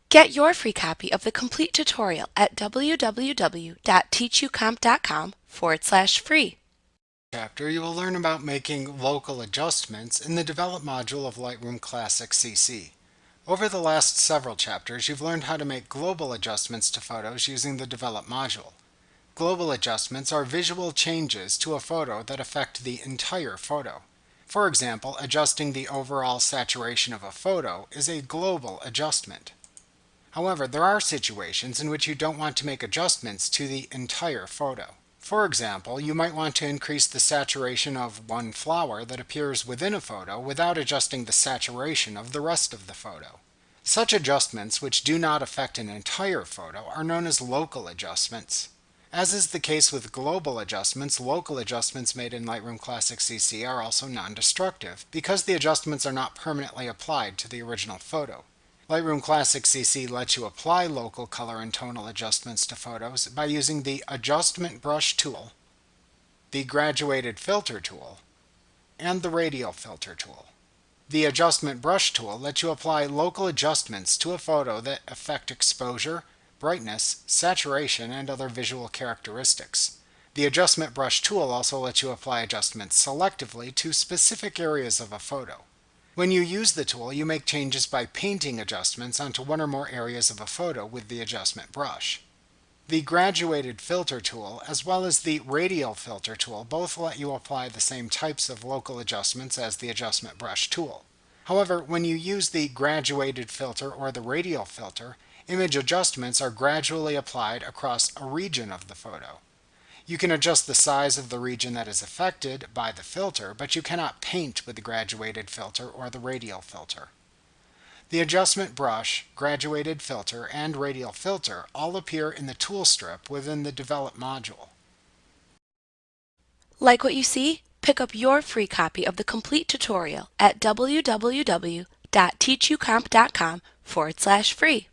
Get your free copy of the complete tutorial at www.teachucomp.com/free. Chapter, you will learn about making local adjustments in the Develop module of Lightroom Classic CC. Over the last several chapters, you've learned how to make global adjustments to photos using the Develop module. Global adjustments are visual changes to a photo that affect the entire photo. For example, adjusting the overall saturation of a photo is a global adjustment. However, there are situations in which you don't want to make adjustments to the entire photo. For example, you might want to increase the saturation of one flower that appears within a photo without adjusting the saturation of the rest of the photo. Such adjustments, which do not affect an entire photo, are known as local adjustments. As is the case with global adjustments, local adjustments made in Lightroom Classic CC are also non-destructive, because the adjustments are not permanently applied to the original photo. Lightroom Classic CC lets you apply local color and tonal adjustments to photos by using the Adjustment Brush tool, the Graduated Filter tool, and the Radial Filter tool. The Adjustment Brush tool lets you apply local adjustments to a photo that affect exposure, brightness, saturation, and other visual characteristics. The Adjustment Brush tool also lets you apply adjustments selectively to specific areas of a photo. When you use the tool, you make changes by painting adjustments onto one or more areas of a photo with the adjustment brush. The Graduated Filter tool, as well as the Radial Filter tool, both let you apply the same types of local adjustments as the Adjustment Brush tool. However, when you use the Graduated Filter or the Radial Filter, image adjustments are gradually applied across a region of the photo. You can adjust the size of the region that is affected by the filter, but you cannot paint with the Graduated Filter or the Radial Filter. The Adjustment Brush, Graduated Filter, and Radial Filter all appear in the tool strip within the Develop module. Like what you see? Pick up your free copy of the complete tutorial at www.teachucomp.com/free.